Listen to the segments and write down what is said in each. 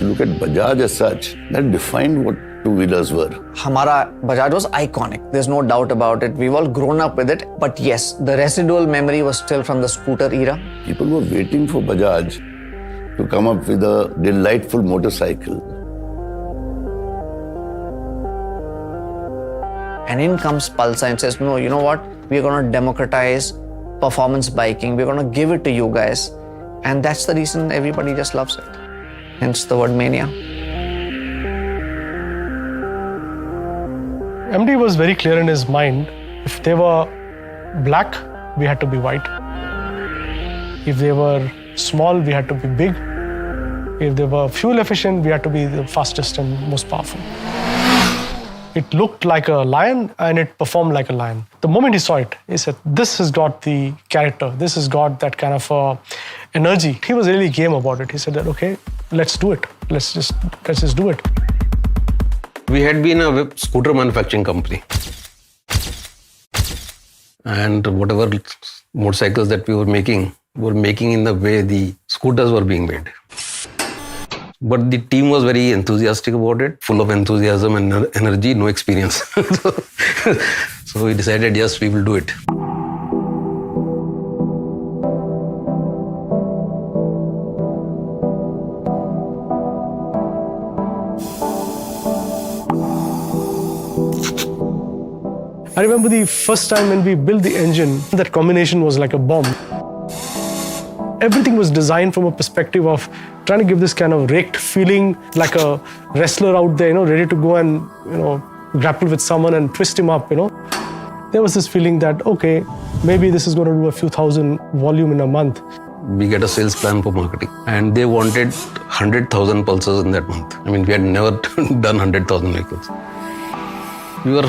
Look at Bajaj as such, that defined what two-wheelers were. Hamara Bajaj was iconic. There's no doubt about it. We've all grown up with it. But yes, the residual memory was still from the scooter era. People were waiting for Bajaj to come up with a delightful motorcycle. And in comes Pulsar and says, no, you know what? We're going to democratize performance biking. We're going to give it to you guys. And that's the reason everybody just loves it. Hence the word Mania. MD was very clear in his mind. If they were black, we had to be white. If they were small, we had to be big. If they were fuel efficient, we had to be the fastest and most powerful. It looked like a lion and it performed like a lion. The moment he saw it, he said, this has got the character, this has got that kind of energy. He was really game about it. He said that, okay, let's do it. Let's just do it. We had been a scooter manufacturing company. And whatever motorcycles that we were making in the way the scooters were being made. But the team was very enthusiastic about it, full of enthusiasm and energy, no experience. So we decided, yes, we will do it. I remember the first time when we built the engine, that combination was like a bomb. Everything was designed from a perspective of trying to give this kind of raked feeling, like a wrestler out there, ready to go and, grapple with someone and twist him up, There was this feeling that, okay, maybe this is going to do a few thousand volume in a month. We get a sales plan for marketing and they wanted 100,000 Pulsars in that month. I mean, we had never done 100,000 vehicles. We were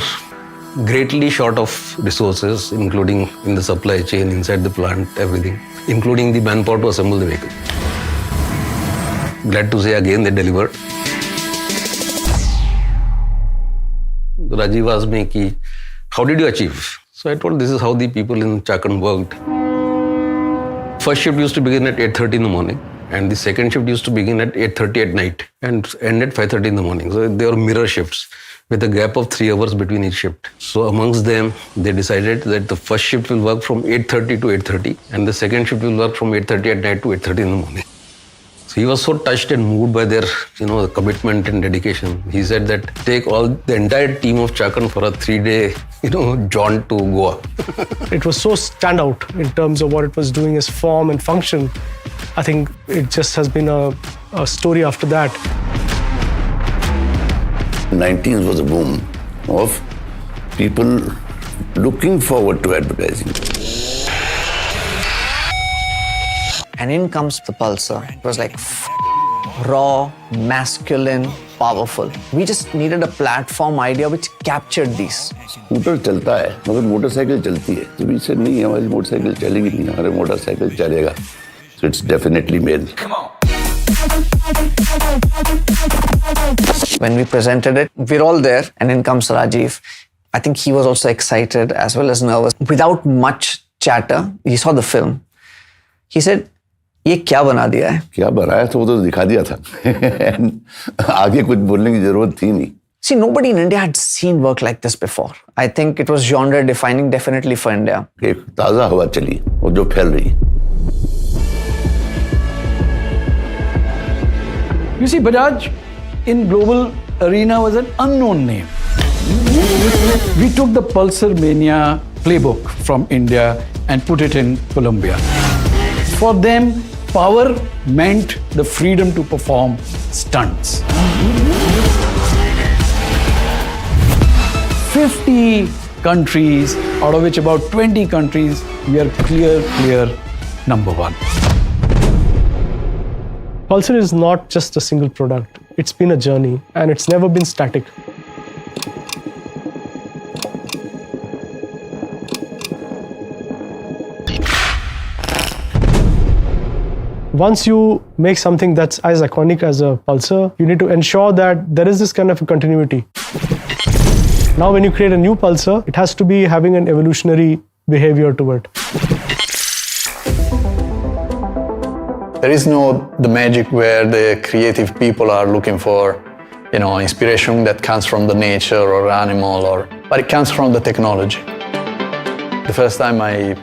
greatly short of resources, including in the supply chain, inside the plant, everything, including the manpower to assemble the vehicle. Glad to say again they delivered. Rajiv asked me, how did you achieve? So I told this is how the people in Chakan worked. First shift used to begin at 8:30 in the morning and the second shift used to begin at 8:30 at night and end at 5:30 in the morning. So they were mirror shifts with a gap of 3 hours between each shift. So amongst them, they decided that the first shift will work from 8:30 to 8:30 and the second shift will work from 8:30 at night to 8:30 in the morning. So he was so touched and moved by their, commitment and dedication. He said that take the entire team of Chakan for a 3-day, jaunt to Goa. It was so standout in terms of what it was doing as form and function. I think it just has been a story after that. 19th was a boom of people looking forward to advertising. And in comes the Pulsar. It was like raw, masculine, powerful. We just needed a platform idea which captured these. Scooter चलता है, मगर motorcycle चलती है. So we said नहीं हमारी motorcycle चलेगी नहीं, हमारे मोटरसाइकिल चलेगा. So it's definitely male. When we presented it, we're all there, and in comes Rajiv. I think he was also excited as well as nervous. Without much chatter, he saw the film. He said, ये क्या बना दिया है? क्या बनाया तो वो तो दिखा दिया था. आगे कुछ बोलने की जरूरत थी नहीं. See, nobody in India had seen work like this before. I think it was genre defining definitely for India. एक ताजा हवा चली, वो जो फैल रही. You see, Bajaj in global arena was an unknown name. We took the Pulsar Mania playbook from India and put it in Colombia. For them, power meant the freedom to perform stunts. 50 countries out of which about 20 countries, we are clear number one. Pulsar is not just a single product. It's been a journey and it's never been static. Once you make something that's as iconic as a Pulsar, you need to ensure that there is this kind of a continuity. Now, when you create a new Pulsar, it has to be having an evolutionary behavior to it. There is no the magic where the creative people are looking for, inspiration that comes from the nature or animal, but it comes from the technology. The first time I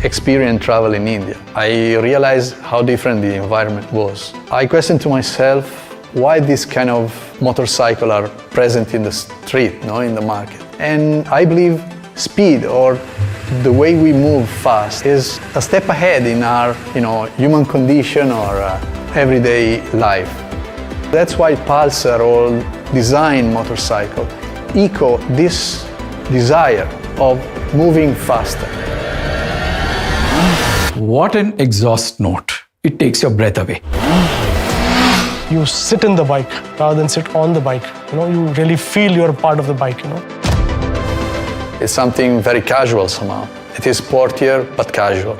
experienced travel in India, I realized how different the environment was. I questioned to myself why this kind of motorcycle are present in the street, in the market. And I believe speed or the way we move fast is a step ahead in our, human condition or everyday life. That's why Pulsar or design motorcycle echo this desire of moving faster. What an exhaust note. It takes your breath away. You sit in the bike rather than sit on the bike. You really feel you're a part of the bike. It's something very casual somehow. It is sportier but casual.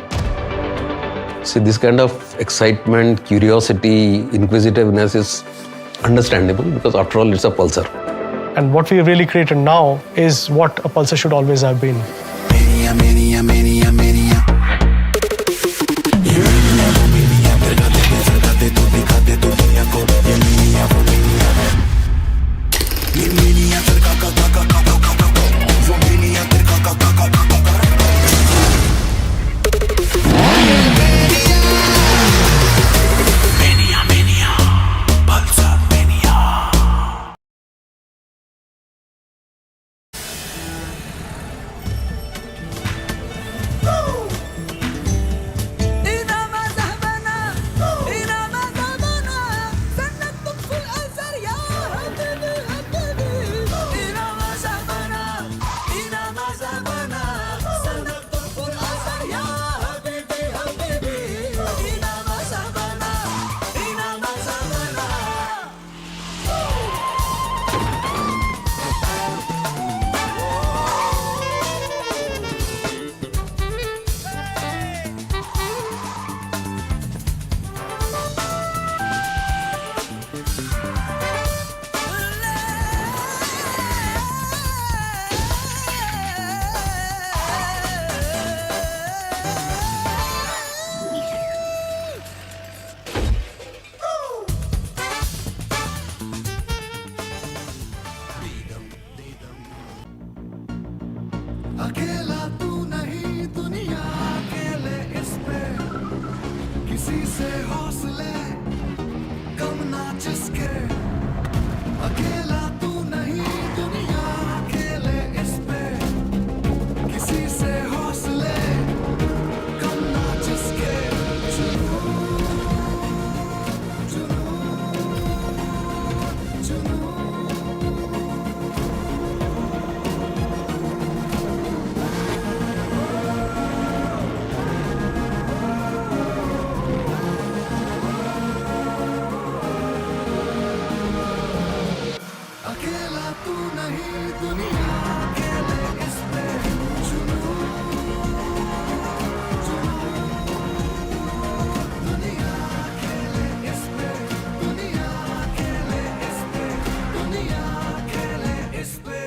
See, this kind of excitement, curiosity, inquisitiveness is understandable because after all, it's a Pulsar. And what we really created now is what a Pulsar should always have been. Mania, mania, mania, mania. अकेला तू नहीं दुनिया अकेले इस पे किसी से हौसले कम ना जिसके अकेला तू नहीं दुनिया अकेले इस पे किसी से हौसले कम ना जिसके अकेला तू नहीं दुनिया अकेले इस पे दुनिया अकेले इस पे दुनिया अकेले इस पे दुनिया अकेले इस पे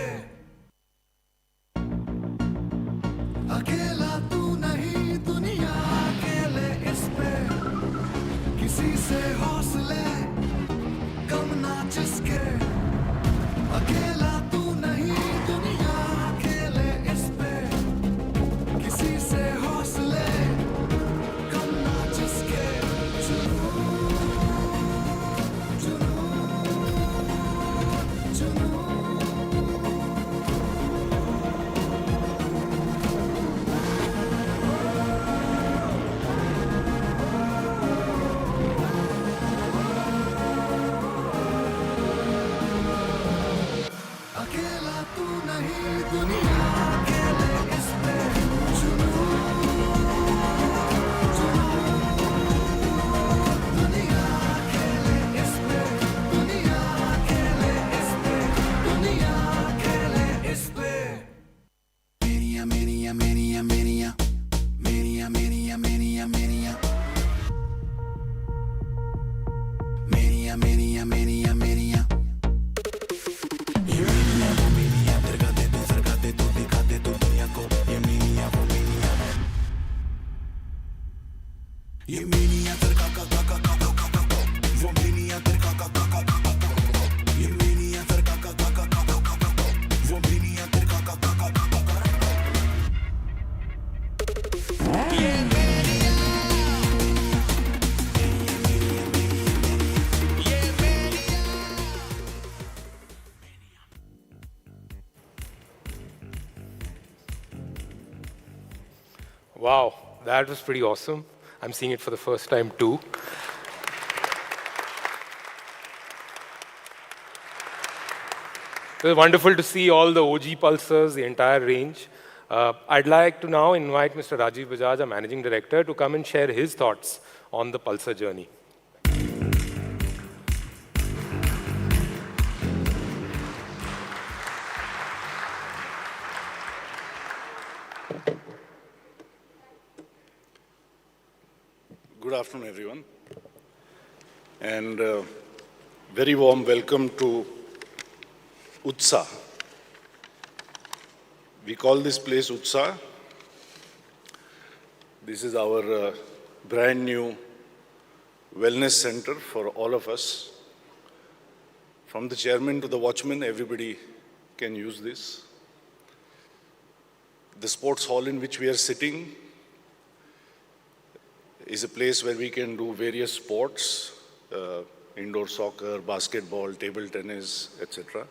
अकेला तू नहीं दुनिया अकेले इस पे किसी से हौसले कम ना जिसके अकेला तू नहीं दुनिया अकेले इस पे किसी से हौसले कम ना जिसके Mania, mania, mania, mania, mania, mania. Mania, mania, mania, mania. ये mania वो mania, सरकाते तू दिखाते तू दुनिया को. ये mania वो mania. ये mania तेरे का वो mania तेरे का. ये mania तेरे का वो mania तेरे का. Wow, that was pretty awesome. I'm seeing it for the first time too. It was wonderful to see all the OG Pulsars, the entire range. I'd like to now invite Mr. Rajiv Bajaj, our Managing Director, to come and share his thoughts on the Pulsar journey. Good afternoon, everyone. And very warm welcome to Utsa. We call this place Utsa. This is our brand new wellness center for all of us. From the chairman to the watchman, everybody can use this. The sports hall in which we are sitting is a place where we can do various sports, indoor soccer, basketball, table tennis, etc.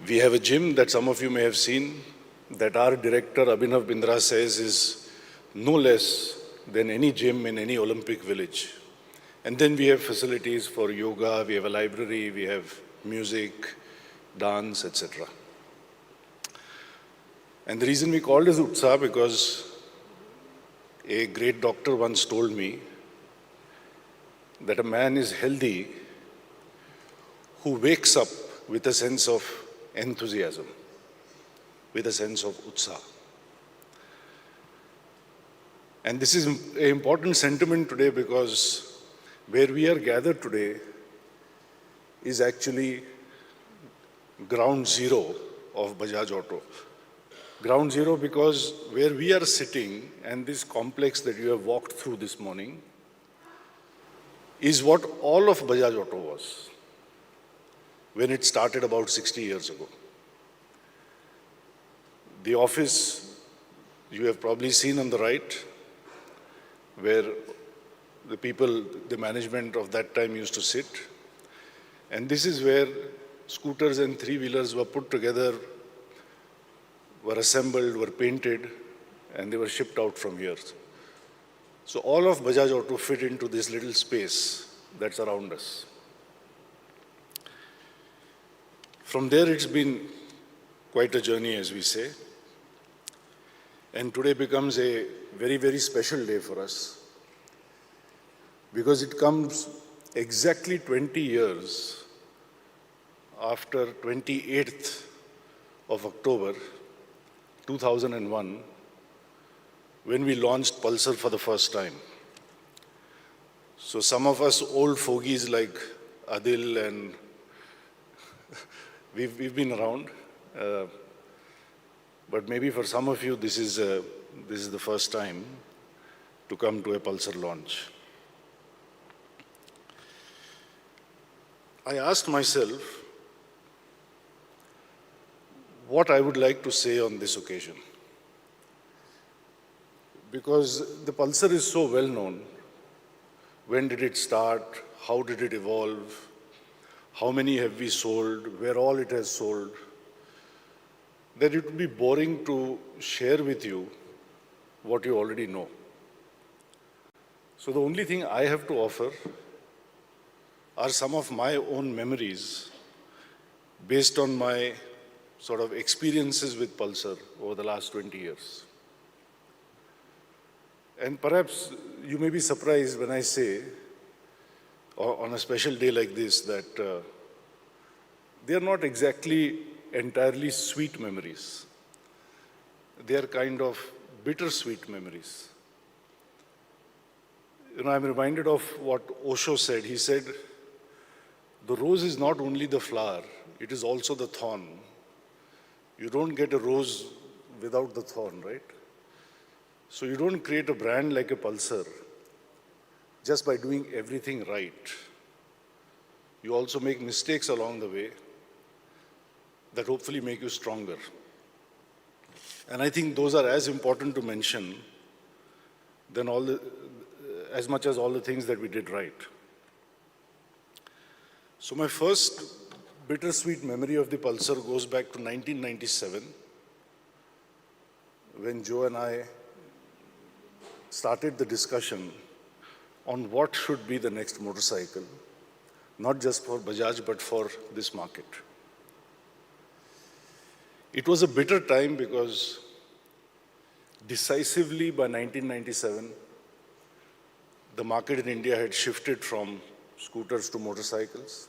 We have a gym that some of you may have seen that our director Abhinav Bindra says is no less than any gym in any Olympic village. And then we have facilities for yoga, we have a library, we have music, dance, etc. And the reason we called it Utsa because a great doctor once told me that a man is healthy who wakes up with a sense of enthusiasm, with a sense of utsaha. And this is an important sentiment today because where we are gathered today is actually ground zero of Bajaj Auto. Ground zero because where we are sitting and this complex that you have walked through this morning is what all of Bajaj Auto was when it started about 60 years ago. The office you have probably seen on the right where the people, the management of that time used to sit. And this is where scooters and three-wheelers were put together, were assembled, were painted, and they were shipped out from here. So all of Bajaj Auto fit into this little space that's around us. From there, it's been quite a journey, as we say. And today becomes a very, very special day for us because it comes exactly 20 years after 28th of October 2001, when we launched Pulsar for the first time. So some of us old fogies like Adil and we've been around, but maybe for some of you this is the first time to come to a Pulsar launch. I asked myself what I would like to say on this occasion. Because the Pulsar is so well known. When did it start? How did it evolve? How many have we sold? Where all it has sold? That it would be boring to share with you what you already know. So the only thing I have to offer are some of my own memories based on my sort of experiences with Pulsar over the last 20 years. And perhaps you may be surprised when I say, on a special day like this, that they are not exactly entirely sweet memories. they are kind of bittersweet memories. I'm reminded of what Osho said. He said, the rose is not only the flower, it is also the thorn. You don't get a rose without the thorn, right? So you don't create a brand like a Pulsar just by doing everything right. You also make mistakes along the way that hopefully make you stronger. And I think those are as important to mention than as much as all the things that we did right. So my first bittersweet memory of the Pulsar goes back to 1997, when Joe and I started the discussion on what should be the next motorcycle, not just for Bajaj, but for this market. It was a bitter time because decisively by 1997, the market in India had shifted from scooters to motorcycles,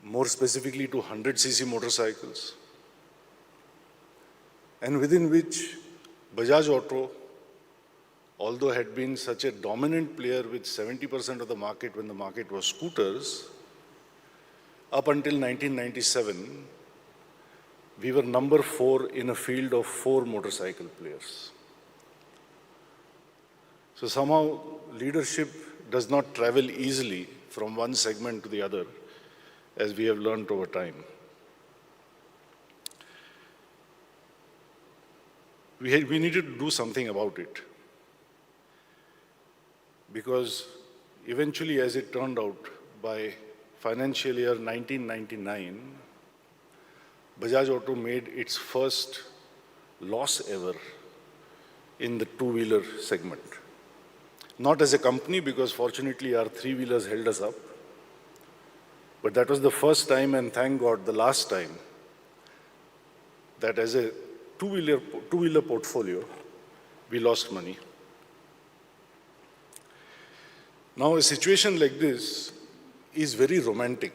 more specifically to 100cc motorcycles, and within which Bajaj Auto, although had been such a dominant player with 70% of the market when the market was scooters, up until 1997, we were number 4 in a field of 4 motorcycle players. So somehow leadership does not travel easily from one segment to the other, as we have learned over time. We needed to do something about it, because eventually, as it turned out, by financial year 1999, Bajaj Auto made its first loss ever in the two-wheeler segment. Not as a company, because fortunately our three-wheelers held us up, but that was the first time, and thank God the last time, that as a two-wheeler portfolio, we lost money. Now a situation like this is very romantic.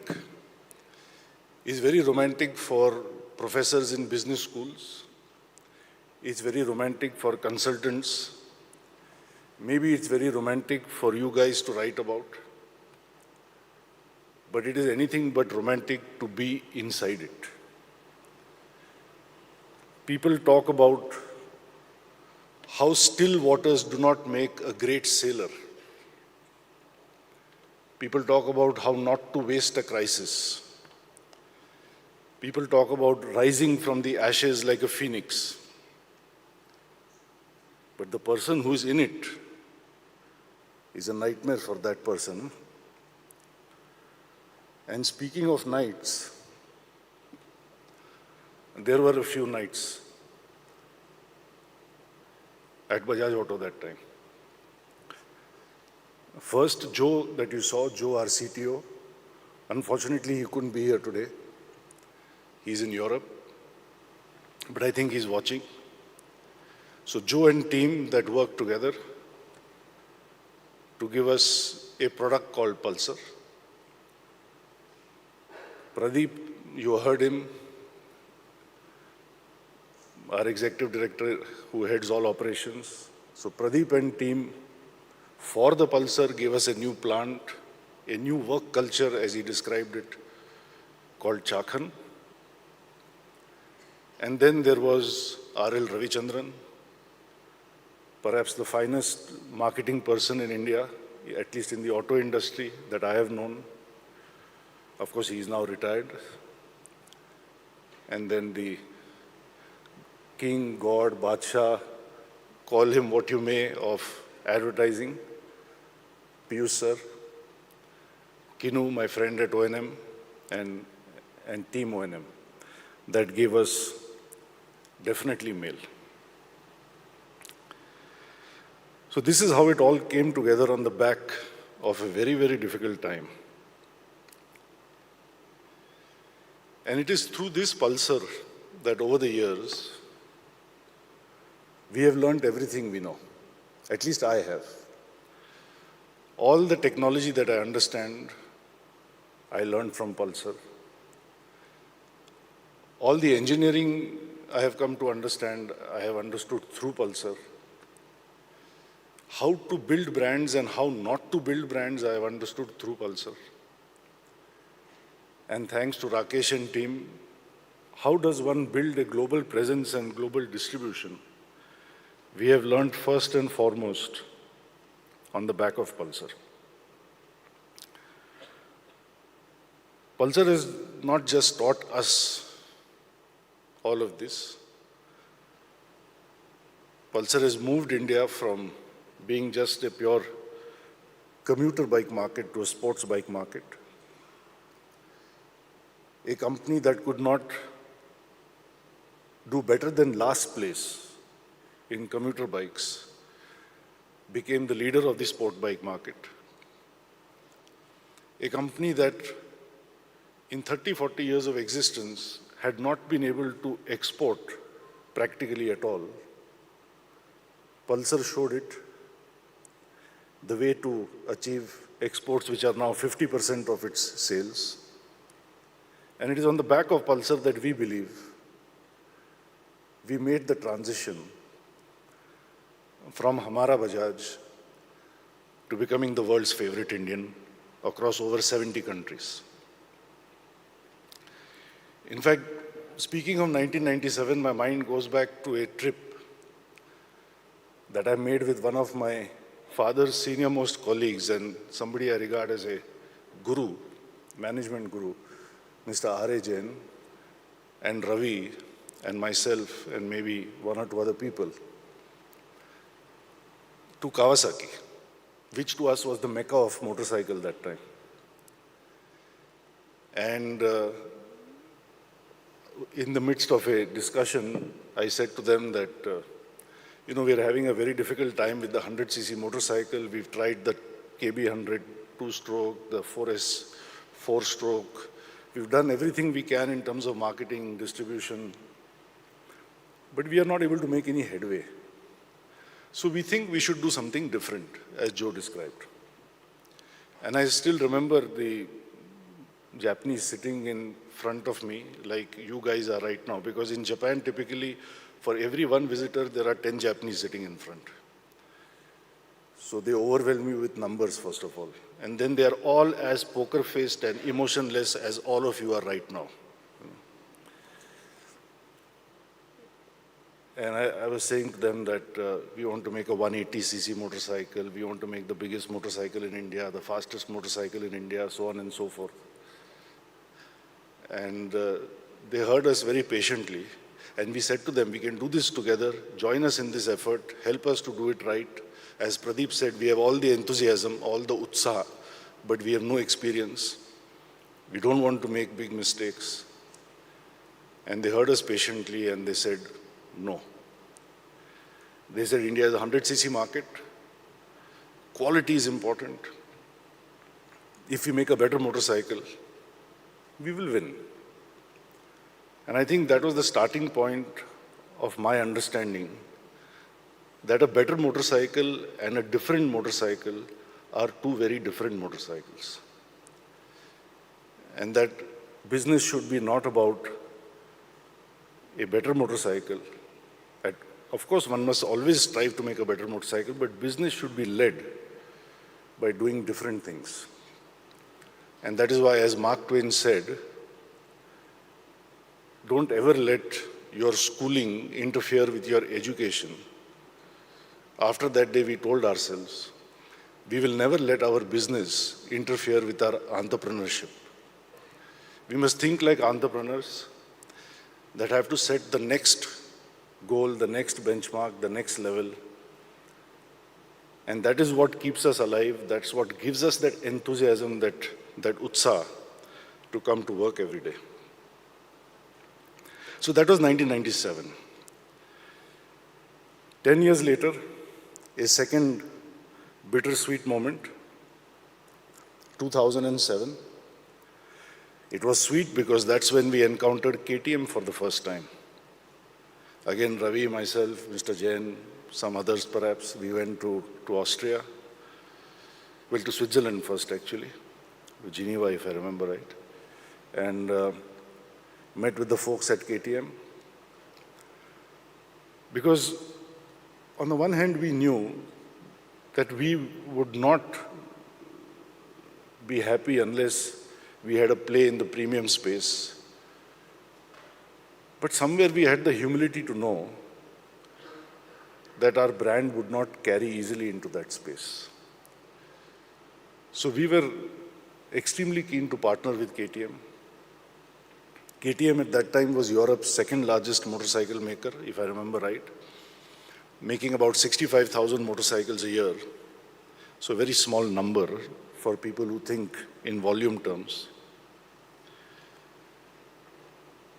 It's very romantic for professors in business schools. It's very romantic for consultants. Maybe it's very romantic for you guys to write about. But it is anything but romantic to be inside it. People talk about how still waters do not make a great sailor. People talk about how not to waste a crisis. People talk about rising from the ashes like a phoenix. But the person who's in it is a nightmare for that person. And speaking of nights, there were a few nights at Bajaj Auto that time. First, Joe that you saw, Joe, our CTO, unfortunately he couldn't be here today. He's in Europe, but I think he's watching. So Joe and team that worked together to give us a product called Pulsar. Pradeep, you heard him, our executive director who heads all operations. So Pradeep and team for the Pulsar gave us a new plant, a new work culture as he described it, called Chakhan. And then there was R.L. Ravichandran, perhaps the finest marketing person in India, at least in the auto industry that I have known. Of course, he is now retired. And then the king, god, Badshah, call him what you may, of advertising, Piyush sir, Kinu, my friend at O&M, and team O&M, that gave us definitely mail. So this is how it all came together on the back of a very, very difficult time. And it is through this Pulsar that over the years, we have learned everything we know. At least I have. All the technology that I understand, I learned from Pulsar. All the engineering I have come to understand, I have understood through Pulsar. How to build brands and how not to build brands, I have understood through Pulsar. And thanks to Rakesh and team, how does one build a global presence and global distribution? We have learned first and foremost on the back of Pulsar. Pulsar has not just taught us all of this. Pulsar has moved India from being just a pure commuter bike market to a sports bike market. A company that could not do better than last place in commuter bikes became the leader of the sport bike market. A company that in 30, 40 years of existence had not been able to export practically at all. Pulsar showed it, the way to achieve exports which are now 50% of its sales. And it is on the back of Pulsar that we believe we made the transition from Hamara Bajaj to becoming the world's favorite Indian across over 70 countries. In fact, speaking of 1997, my mind goes back to a trip that I made with one of my father's senior-most colleagues and somebody I regard as a guru, management guru, Mr. R.A. Jain, and Ravi, and myself, and maybe one or two other people, to Kawasaki, which to us was the mecca of motorcycle that time. And in the midst of a discussion, I said to them that, we are having a very difficult time with the 100cc motorcycle. We've tried the KB100 two-stroke, the 4S four-stroke. We've done everything we can in terms of marketing, distribution, but we are not able to make any headway. So we think we should do something different, as Joe described. And I still remember the Japanese sitting in front of me, like you guys are right now, because in Japan, typically, for every one visitor, there are 10 Japanese sitting in front. So they overwhelm you with numbers, first of all. And then they are all as poker-faced and emotionless as all of you are right now. And I was saying to them that we want to make a 180cc motorcycle, we want to make the biggest motorcycle in India, the fastest motorcycle in India, so on and so forth. And they heard us very patiently. And we said to them, we can do this together, join us in this effort, help us to do it right. As Pradeep said, we have all the enthusiasm, all the utsaha, but we have no experience. We don't want to make big mistakes. And they heard us patiently and they said, no. They said, India is a 100cc market. Quality is important. If we make a better motorcycle, we will win. And I think that was the starting point of my understanding that a better motorcycle and a different motorcycle are two very different motorcycles. And that business should be not about a better motorcycle. Of course, one must always strive to make a better motorcycle, but business should be led by doing different things. And that is why, as Mark Twain said, don't ever let your schooling interfere with your education. After that day, we told ourselves, we will never let our business interfere with our entrepreneurship. We must think like entrepreneurs that have to set the next goal, the next benchmark, the next level. And that is what keeps us alive. That's what gives us that enthusiasm, that utsaha to come to work every day. So that was 1997. 10 years later, a second bittersweet moment, 2007. It was sweet because that's when we encountered KTM for the first time. Again, Ravi, myself, Mr. Jain, some others perhaps, we went to Austria. Well, to Switzerland first, actually, to Geneva, if I remember right. And met with the folks at KTM. Because on the one hand, we knew that we would not be happy unless we had a play in the premium space. But somewhere we had the humility to know that our brand would not carry easily into that space. So we were extremely keen to partner with KTM. KTM at that time was Europe's second largest motorcycle maker, if I remember right, making about 65,000 motorcycles a year. So a very small number for people who think in volume terms.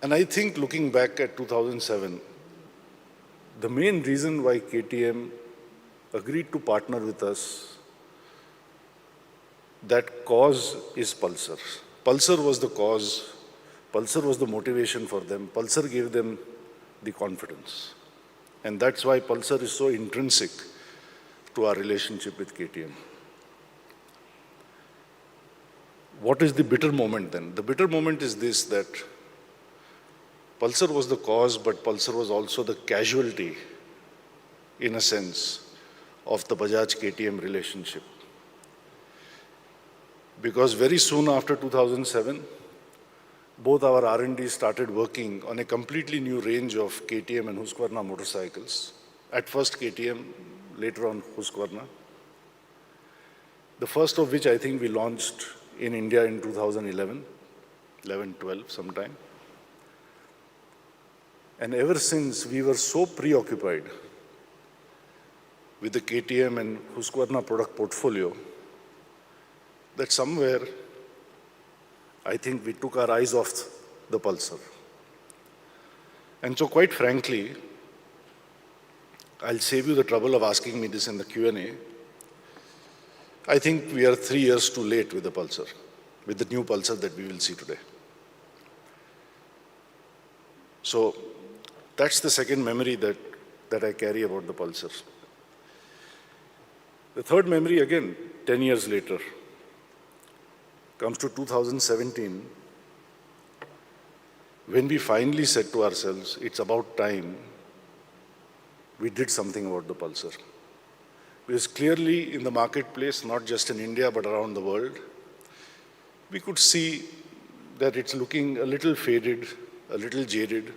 And I think looking back at 2007, the main reason why KTM agreed to partner with us, that cause is Pulsar. Pulsar was the cause. Pulsar was the motivation for them. Pulsar gave them the confidence. And that's why Pulsar is so intrinsic to our relationship with KTM. What is the bitter moment then? The bitter moment is this, that Pulsar was the cause, but Pulsar was also the casualty, in a sense, of the Bajaj KTM relationship. Because very soon after 2007, both our R&D started working on a completely new range of KTM and Husqvarna motorcycles. At first KTM, later on Husqvarna. The first of which I think we launched in India in 2011, 11-12 sometime. And ever since, we were so preoccupied with the KTM and Husqvarna product portfolio that somewhere, I think we took our eyes off the Pulsar. And so quite frankly, I'll save you the trouble of asking me this in the Q&A. I think we are 3 years too late with the Pulsar, with the new Pulsar that we will see today. So that's the second memory that I carry about the Pulsar. The third memory, again, 10 years later, comes to 2017, when we finally said to ourselves, it's about time we did something about the Pulsar. Because clearly in the marketplace, not just in India, but around the world, we could see that it's looking a little faded, a little jaded.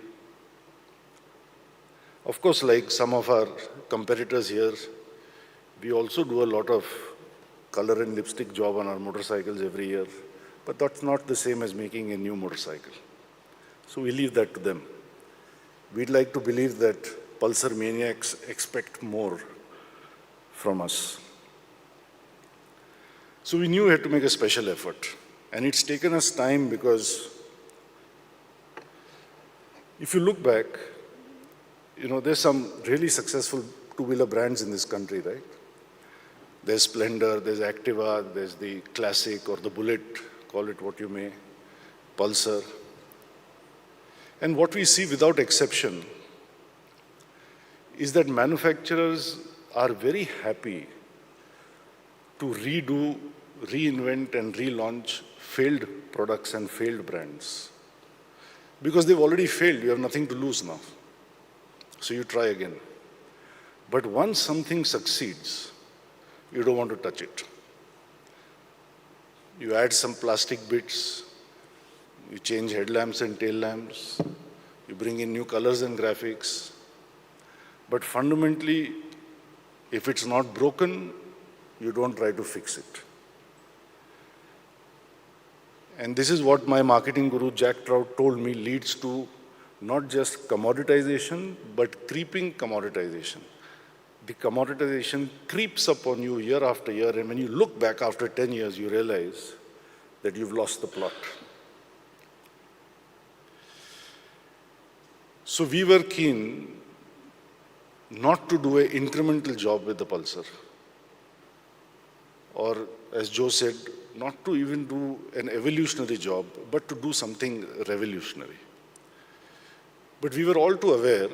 Of course, like some of our competitors here, we also do a lot of color and lipstick job on our motorcycles every year, but that's not the same as making a new motorcycle. So we leave that to them. We'd like to believe that Pulsar Maniacs expect more from us. So we knew we had to make a special effort. And it's taken us time because if you look back, there's some really successful two-wheeler brands in this country, right? There's Splendor, there's Activa, there's the Classic or the Bullet, call it what you may, Pulsar. And what we see without exception is that manufacturers are very happy to redo, reinvent and relaunch failed products and failed brands. Because they've already failed, you have nothing to lose now. So you try again. But once something succeeds, you don't want to touch it. You add some plastic bits, you change headlamps and tail lamps, you bring in new colors and graphics. But fundamentally, if it's not broken, you don't try to fix it. And this is what my marketing guru, Jack Trout, told me leads to not just commoditization, but creeping commoditization. The commoditization creeps upon you year after year, and when you look back after 10 years, you realize that you've lost the plot. So we were keen not to do an incremental job with the Pulsar, or as Joe said, not to even do an evolutionary job, but to do something revolutionary. But we were all too aware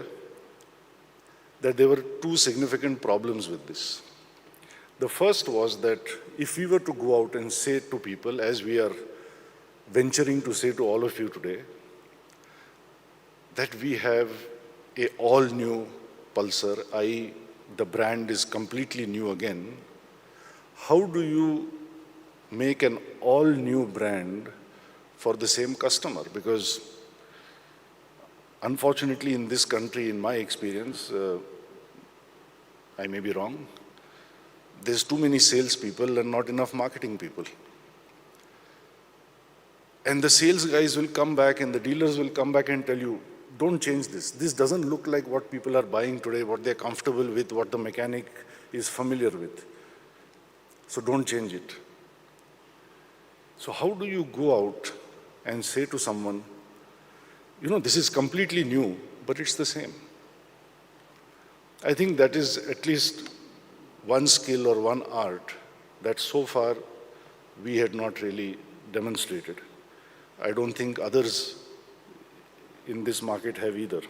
that there were two significant problems with this. The first was that if we were to go out and say to people, as we are venturing to say to all of you today, that we have a all-new Pulsar, i.e. the brand is completely new again. How do you make an all-new brand for the same customer? Because unfortunately in this country, in my experience, I may be wrong, there's too many salespeople and not enough marketing people. And the sales guys will come back and the dealers will come back and tell you, don't change this. This doesn't look like what people are buying today, what they're comfortable with, what the mechanic is familiar with. So don't change it. So how do you go out and say to someone, you know, this is completely new, but it's the same? I think that is at least one skill or one art that so far we had not really demonstrated. I don't think others in this market have either.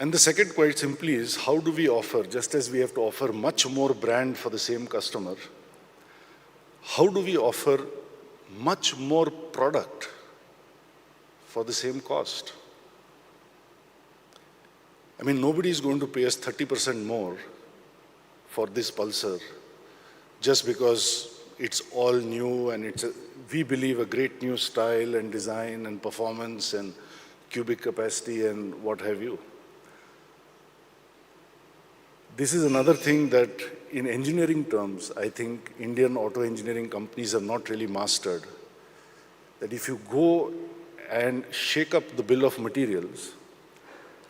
And the second, quite simply, is how do we offer, just as we have to offer much more brand for the same customer, how do we offer much more product for the same cost? I mean, nobody is going to pay us 30% more for this Pulsar just because it's all new and we believe a great new style and design and performance and cubic capacity and what have you. This is another thing that in engineering terms, I think Indian auto engineering companies have not really mastered. That if you go and shake up the bill of materials,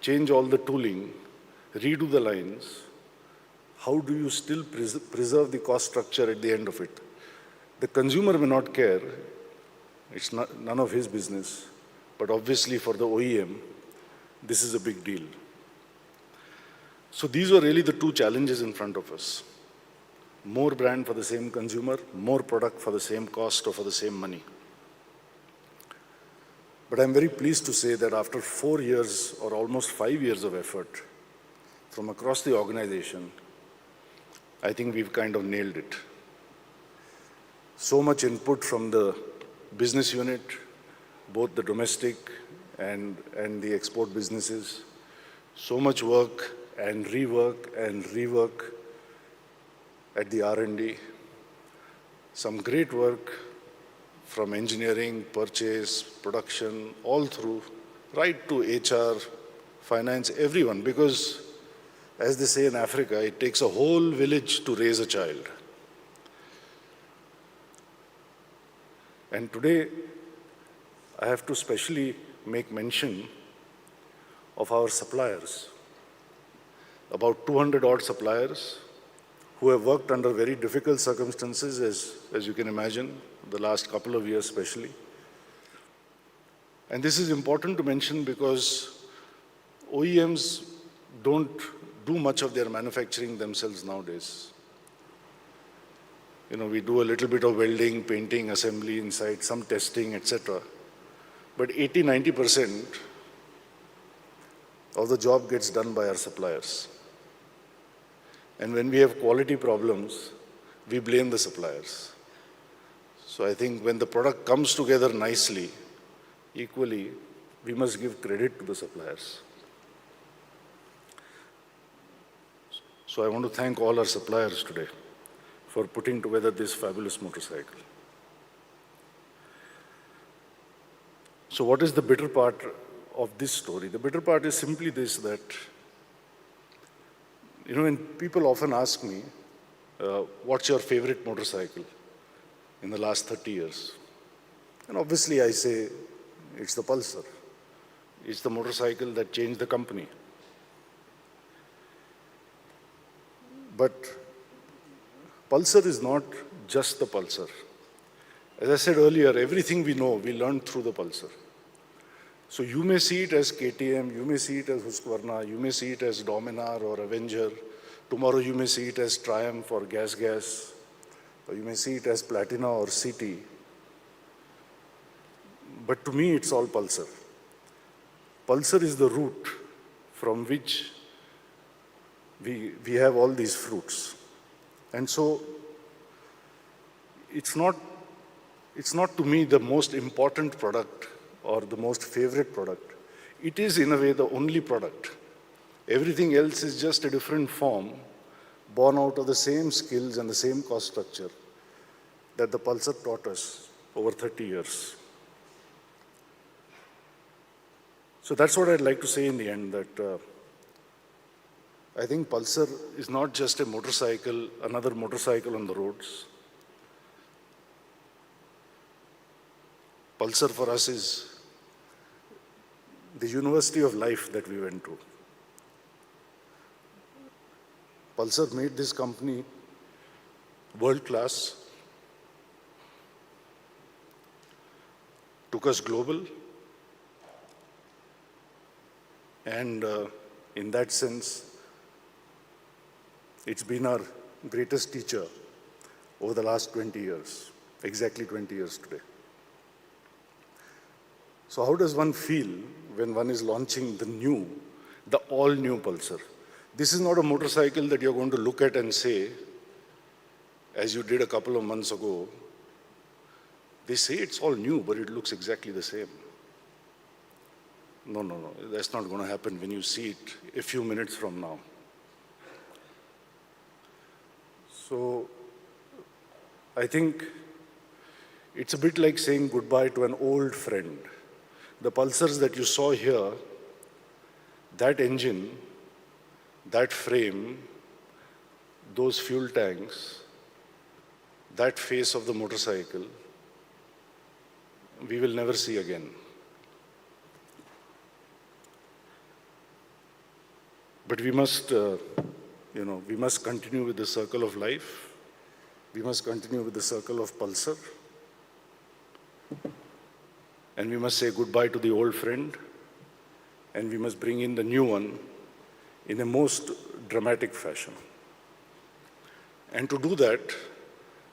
change all the tooling, redo the lines, how do you still preserve the cost structure at the end of it? The consumer may not care, it's none of his business, but obviously for the OEM, this is a big deal. So these were really the two challenges in front of us. More brand for the same consumer, more product for the same cost or for the same money. But I'm very pleased to say that after 4 years or almost 5 years of effort from across the organization, I think we've kind of nailed it. So much input from the business unit, both the domestic and the export businesses. So much work and rework at the R&D. Some great work from engineering, purchase, production, all through, right to HR, finance, everyone. Because as they say in Africa, it takes a whole village to raise a child. And today, I have to specially make mention of our suppliers. About 200 odd suppliers who have worked under very difficult circumstances, as you can imagine, the last couple of years especially. And this is important to mention because OEMs don't do much of their manufacturing themselves nowadays. You know, we do a little bit of welding, painting, assembly inside, some testing, etc. But 80–90% of the job gets done by our suppliers. And when we have quality problems, we blame the suppliers. So I think when the product comes together nicely, equally, we must give credit to the suppliers. So I want to thank all our suppliers today for putting together this fabulous motorcycle. So what is the bitter part of this story? The bitter part is simply this, that, you know, when people often ask me, what's your favorite motorcycle in the last 30 years? And obviously I say, it's the Pulsar. It's the motorcycle that changed the company. But Pulsar is not just the Pulsar. As I said earlier, everything we know, we learned through the Pulsar. So you may see it as KTM, you may see it as Husqvarna, you may see it as Dominar or Avenger. Tomorrow you may see it as Triumph or Gas, or you may see it as Platina or CT. But to me, it's all Pulsar. Pulsar is the root from which we have all these fruits. And so it's not to me the most important product or the most favorite product. It is, in a way, the only product. Everything else is just a different form, born out of the same skills and the same cost structure that the Pulsar taught us over 30 years. So that's what I'd like to say in the end, that I think Pulsar is not just a motorcycle, another motorcycle on the roads. Pulsar for us is the university of life that we went to. Pulsar made this company world class, took us global, and in that sense, it's been our greatest teacher over the last 20 years, exactly 20 years today. So how does one feel when one is launching the all-new Pulsar? This is not a motorcycle that you're going to look at and say, as you did a couple of months ago, they say it's all new, but it looks exactly the same. No, that's not going to happen when you see it a few minutes from now. So I think it's a bit like saying goodbye to an old friend. The Pulsars that you saw here, that engine, that frame, those fuel tanks, that face of the motorcycle, we will never see again. But we must, we must continue with the circle of life. We must continue with the circle of Pulsar. And we must say goodbye to the old friend. And we must bring in the new one in a most dramatic fashion. And to do that,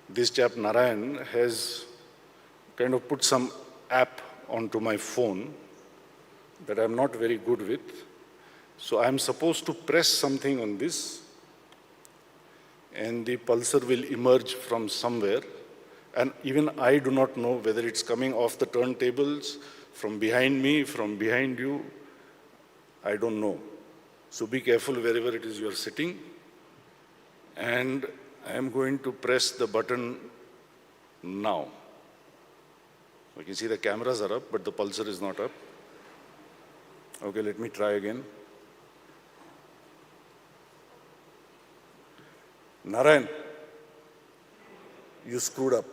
this chap Narayan has kind of put some app onto my phone that I'm not very good with. So I'm supposed to press something on this, and the Pulsar will emerge from somewhere. And even I do not know whether it's coming off the turntables, from behind me, from behind you. I don't know. So be careful wherever it is you're sitting. And I'm going to press the button now. You can see the cameras are up, but the Pulsar is not up. Okay, let me try again. Narayan, you screwed up.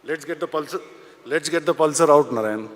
Let's get the Pulsar out, Narayan.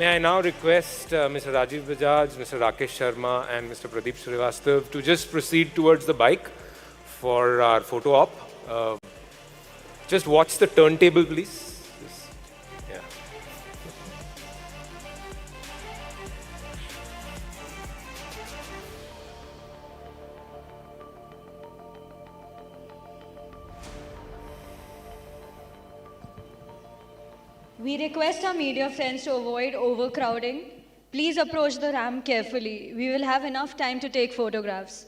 May I now request Mr. Rajiv Bajaj, Mr. Rakesh Sharma, and Mr. Pradeep Srivastav to just proceed towards the bike for our photo op. Just watch the turntable, please. Yeah. We request our media friends to avoid overcrowding. Please approach the ramp carefully. We will have enough time to take photographs.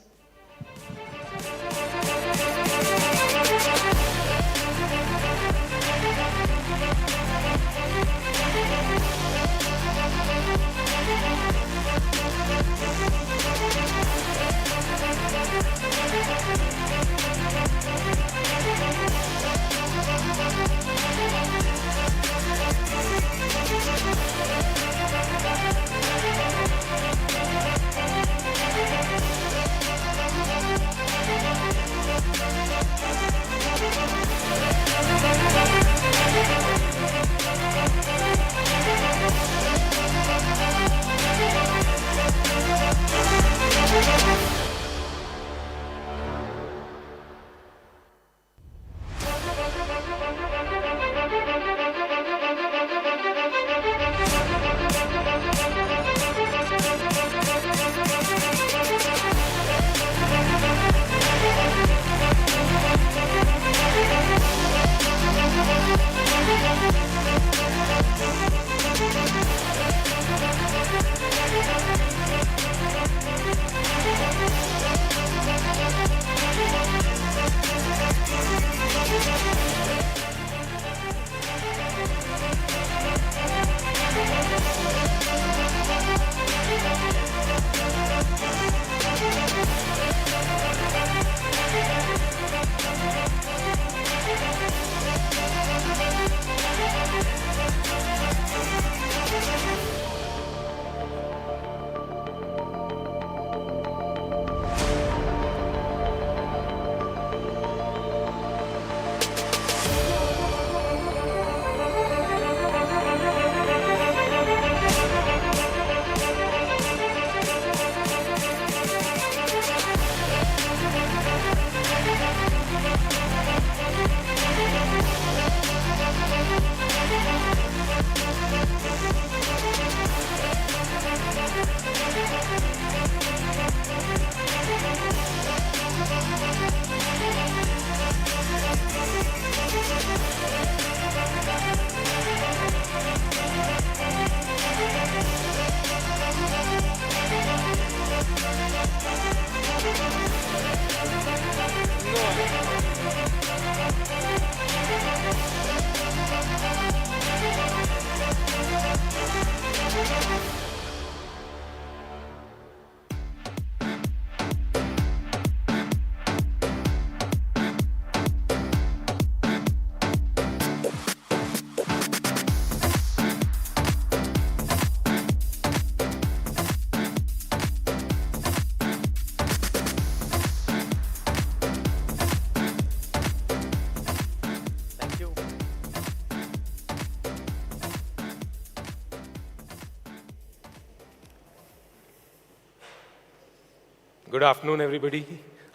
Good afternoon, everybody.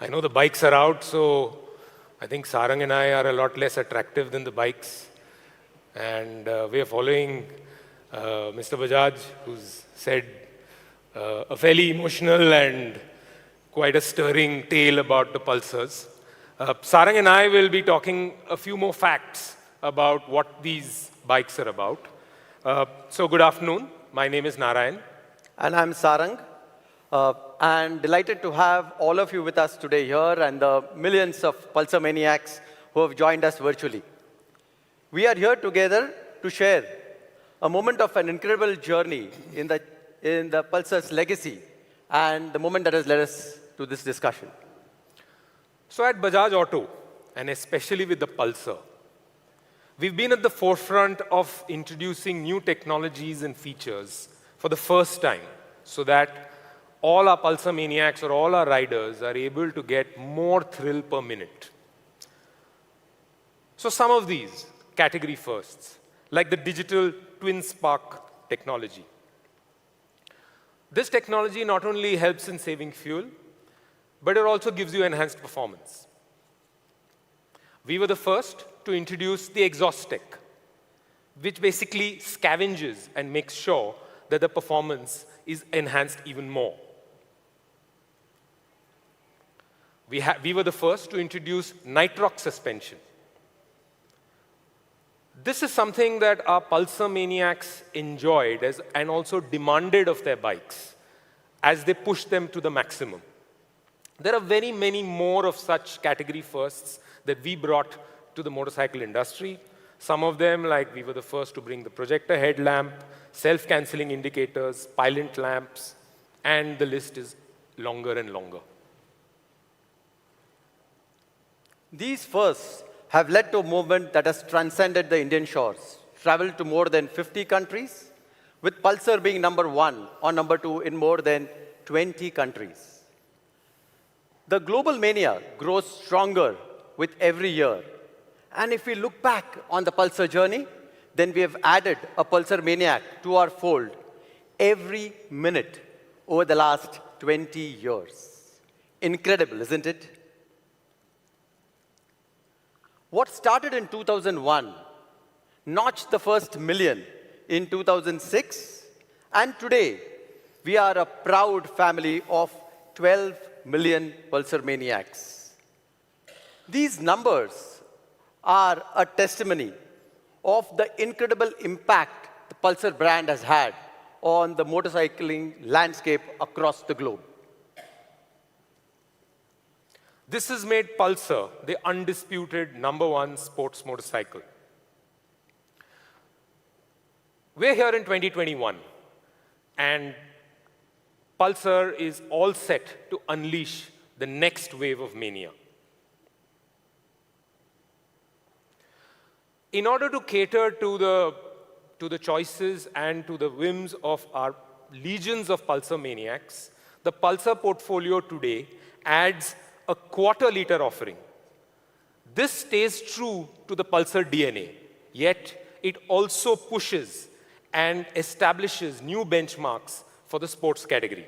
I know the bikes are out, so I think Sarang and I are a lot less attractive than the bikes. And we are following Mr. Bajaj, who's said a fairly emotional and quite a stirring tale about the Pulsars. Sarang and I will be talking a few more facts about what these bikes are about. So good afternoon. My name is Narayan. And I'm Sarang. And delighted to have all of you with us today here and the millions of Pulsar Maniacs who have joined us virtually. We are here together to share a moment of an incredible journey in the Pulsar's legacy and the moment that has led us to this discussion. So at Bajaj Auto, and especially with the Pulsar, we've been at the forefront of introducing new technologies and features for the first time so that all our Pulsar Maniacs or all our riders are able to get more thrill per minute. So some of these category firsts, like the digital twin spark technology. This technology not only helps in saving fuel, but it also gives you enhanced performance. We were the first to introduce the exhaust tech, which basically scavenges and makes sure that the performance is enhanced even more. We were the first to introduce nitrox suspension. This is something that our Pulsar Maniacs enjoyed and also demanded of their bikes as they pushed them to the maximum. There are very many more of such category firsts that we brought to the motorcycle industry. Some of them, like we were the first to bring the projector headlamp, self-canceling indicators, pilot lamps, and the list is longer and longer. These firsts have led to a movement that has transcended the Indian shores, traveled to more than 50 countries, with Pulsar being number 1 or number 2 in more than 20 countries. The global mania grows stronger with every year. And if we look back on the Pulsar journey, then we have added a Pulsar Maniac to our fold every minute over the last 20 years. Incredible, isn't it? What started in 2001 notched the first million in 2006, and today we are a proud family of 12 million Pulsar Maniacs. These numbers are a testimony of the incredible impact the Pulsar brand has had on the motorcycling landscape across the globe. This has made Pulsar the undisputed #1 sports motorcycle. We're here in 2021, and Pulsar is all set to unleash the next wave of mania. In order to cater to the choices and to the whims of our legions of Pulsar Maniacs, the Pulsar portfolio today adds a quarter-liter offering. This stays true to the Pulsar DNA, yet it also pushes and establishes new benchmarks for the sports category.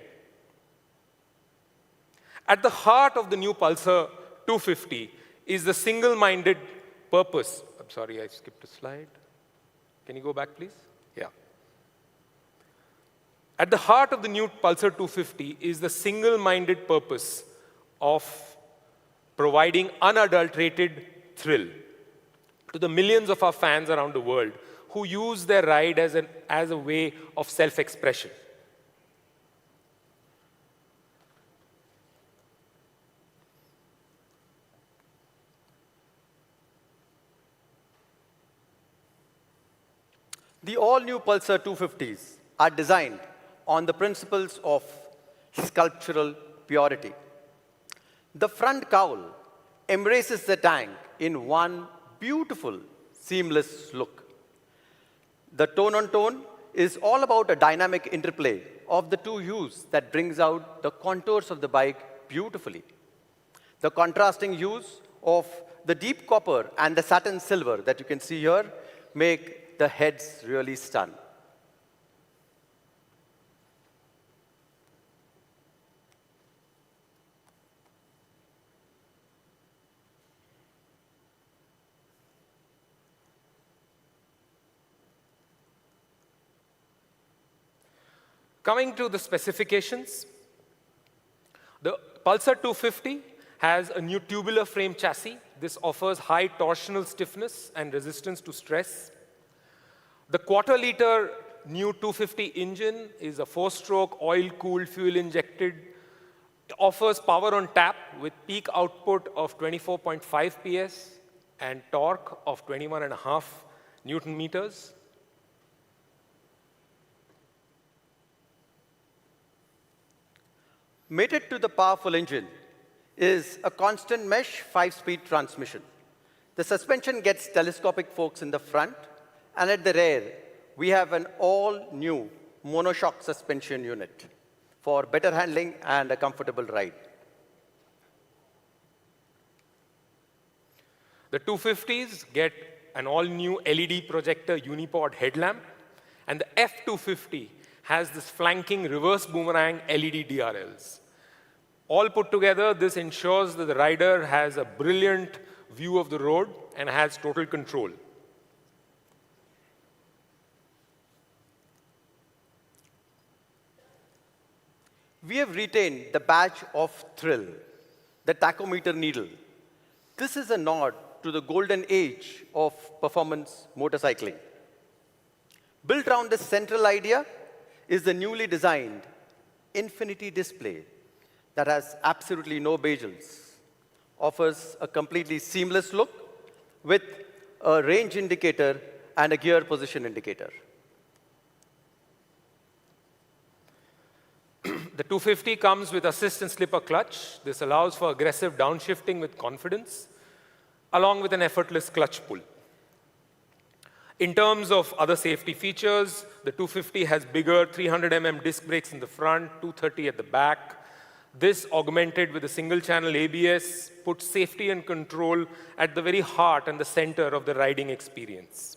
At the heart of the new Pulsar 250 is the single-minded purpose. I'm sorry, I skipped a slide. Can you go back, please? Yeah. At the heart of the new Pulsar 250 is the single-minded purpose of providing unadulterated thrill to the millions of our fans around the world who use their ride as a way of self-expression. The all-new Pulsar 250s are designed on the principles of sculptural purity. The front cowl embraces the tank in one beautiful, seamless look. The tone-on-tone is all about a dynamic interplay of the two hues that brings out the contours of the bike beautifully. The contrasting hues of the deep copper and the satin silver that you can see here make the heads really stun. Coming to the specifications, the Pulsar 250 has a new tubular frame chassis. This offers high torsional stiffness and resistance to stress. The quarter-liter new 250 engine is a 4-stroke, oil-cooled, fuel-injected. It offers power on tap with peak output of 24.5 PS and torque of 21.5 Newton meters. Mated to the powerful engine is a constant mesh 5-speed transmission. The suspension gets telescopic forks in the front, and at the rear, we have an all-new monoshock suspension unit for better handling and a comfortable ride. The 250s get an all-new LED projector unipod headlamp And the F250 has this flanking reverse boomerang LED DRLs. All put together, this ensures that the rider has a brilliant view of the road and has total control. We have retained the badge of thrill, the tachometer needle. This is a nod to the golden age of performance motorcycling. Built around this central idea is the newly designed infinity display that has absolutely no bezels, offers a completely seamless look with a range indicator and a gear position indicator. The 250 comes with assist and slipper clutch. This allows for aggressive downshifting with confidence, along with an effortless clutch pull. In terms of other safety features, the 250 has bigger 300 mm disc brakes in the front, 230 at the back. This, augmented with a single-channel ABS, puts safety and control at the very heart and the center of the riding experience.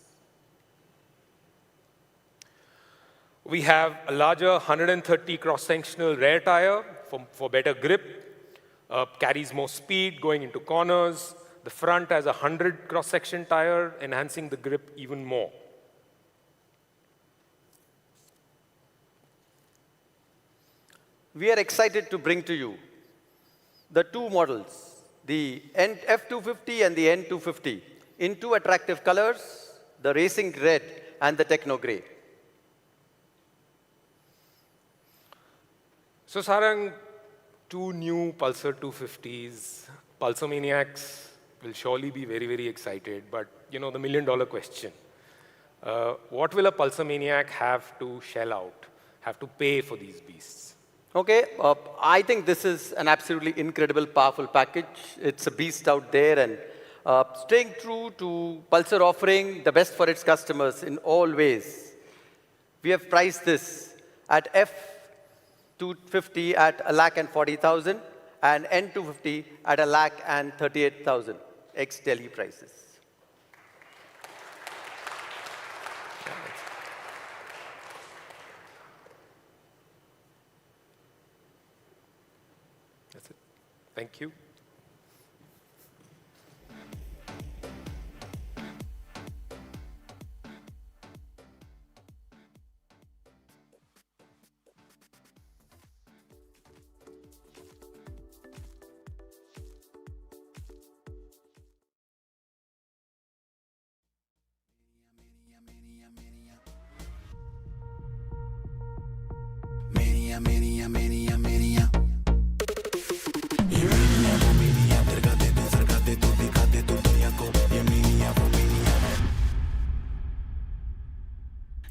We have a larger 130 cross-sectional rear tire for better grip, carries more speed going into corners. The front has a 100 cross-section tire, enhancing the grip even more. We are excited to bring to you the two models, the F250 and the N250, in two attractive colors, the racing red and the techno gray. So Sarang, two new Pulsar 250s. Pulsar Maniacs will surely be very, very excited. But the million-dollar question, what will a Pulsar Maniac have to shell out, have to pay for these beasts? Okay, I think this is an absolutely incredible, powerful package. It's a beast out there, and staying true to Pulsar offering the best for its customers in all ways. We have priced this at F250 at 1,40,000 and N250 at 1,38,000 ex-Delhi prices. That's it. Thank you. Mania, mania, mania, mania. Ye mania, wo mania, acércate tú, dígate tú, diaco. Ye mania, wo mania.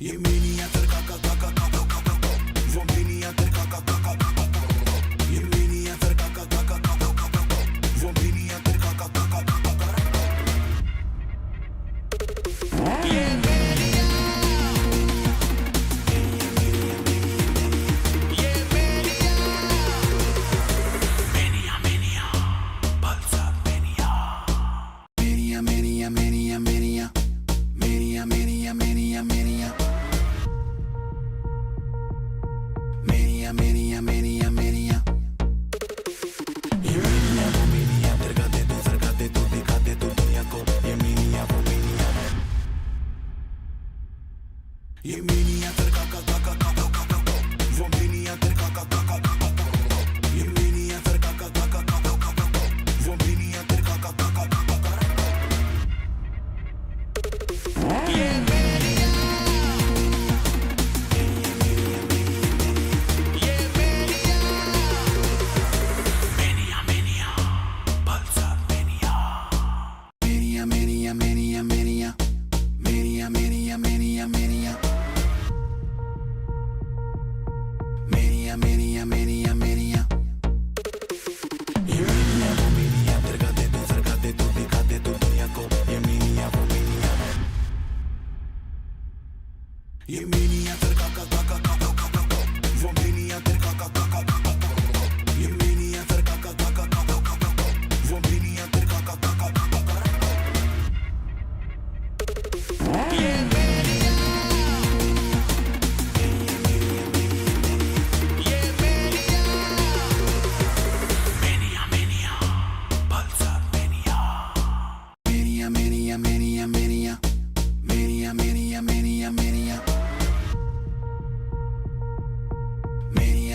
Ye mania, cerca, wo mania, cerca, ye mania, cerca, wo mania, cerca,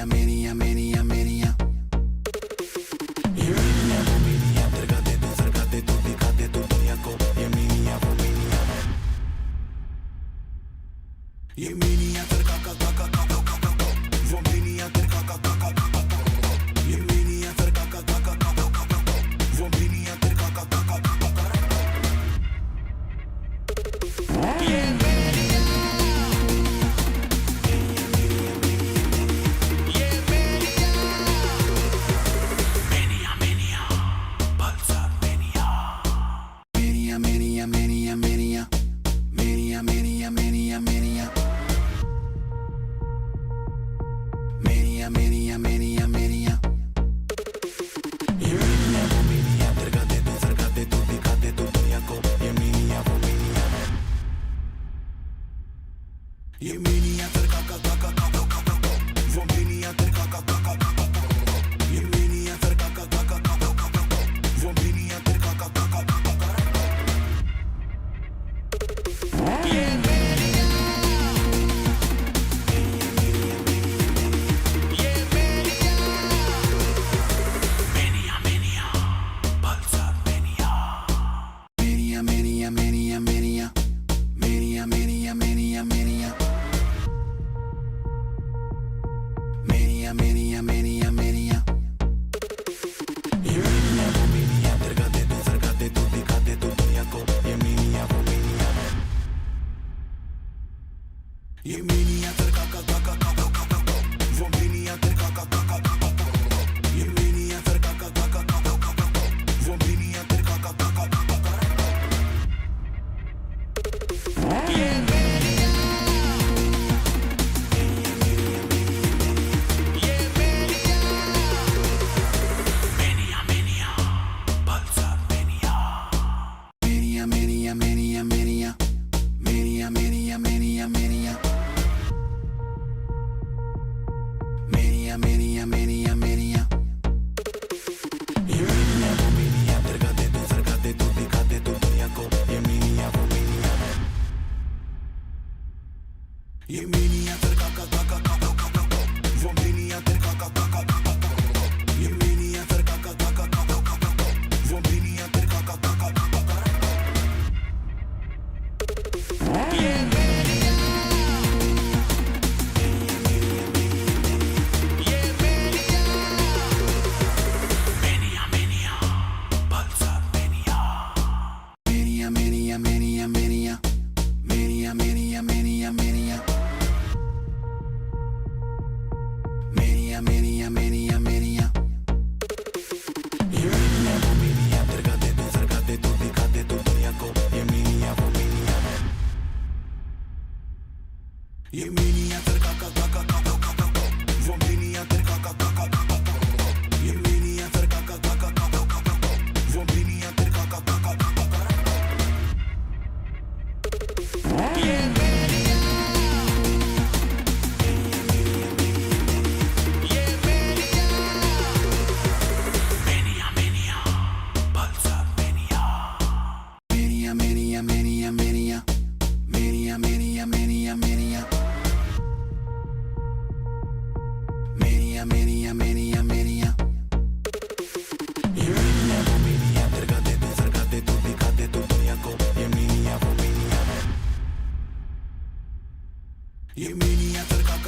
mania, mania, mania. Ye mania, wo mania, acércate tú, fíjate tú, maníaco. Ye mania, wo mania. Ye mania, wo mania, ye mania, wo mania, Mania, mania, mania, mania, mania, mania, mania. Mania, mania, mania, mania. Ye mania, wo mania, acércate tú, fíjate tú, maníaco. Ye mania, wo mania. Ye mania, wo mania, ye mania, wo mania, Mania, mania, mania, mania. Mania, mania, mania, mania. Mania, mania, mania, mania. Ye mania, wo mania, acércate tú, fíjate tú, maníaco. Ye mania, wo mania. Ye mania, wo mania, ye mania, wo mania, Mania, mania, mania, mania. Mania, mania, mania, mania. Mania, mania, mania, mania. Ye mania, wo mania, acércate tú, fíjate tú, maníaco. Ye mania, wo mania. Ye mania, wo mania, ye mania, wo mania, Mania, mania, mania, mania. Mania, mania, mania, mania. Mania, mania, mania, mania. Ye mania, wo mania, acércate tú, fíjate tú, maníaco. Ye mania, wo mania. Ye mania, wo mania, ye mania, wo mania, Mania, mania, mania, mania. Mania, mania, mania, mania. Mania, mania, mania, mania. Ye mania, wo mania, acércate tú, fíjate tú, maníaco. Ye mania, wo mania. Ye mania, wo mania,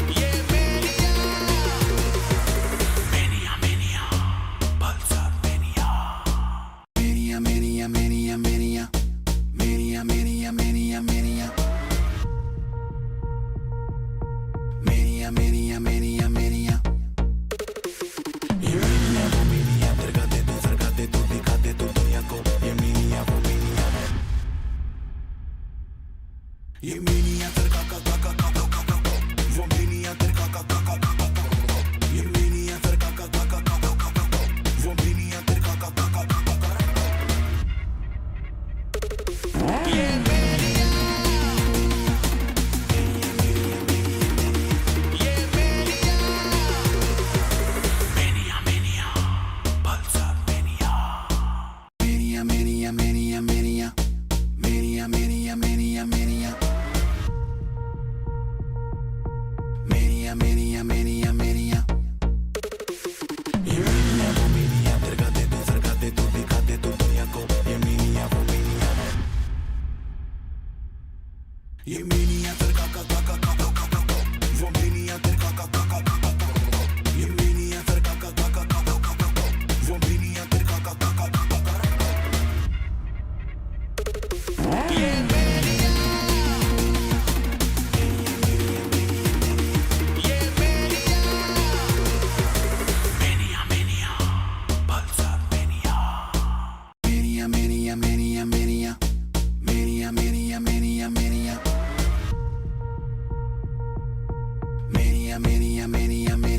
ye mania, wo mania, Mania, mania, mania, mania. Mania, mania, mania, mania. Mania, mania, mania, mania. Ye mania, wo mania, acércate tú, fíjate tú, maníaco. Ye mania, wo mania. Ye mania, wo mania, ye mania, wo mania, Mania, mania, mania, mania. ये mania वो mania, तरकाते तू सरकाते तू दिखाते तू दुनिया को. ये mania वो mania. ये mania तरका का का का का का का का. वो mania तरका का का का का का का. ये mania तरका का का का का का का का. वो mania तरका का का का का का का. ये mania. Mania, mania, Pulsar Mania. Mania, mania, mania, mania. Mania, mania, mania, mania. Mania, mania, mania, mania.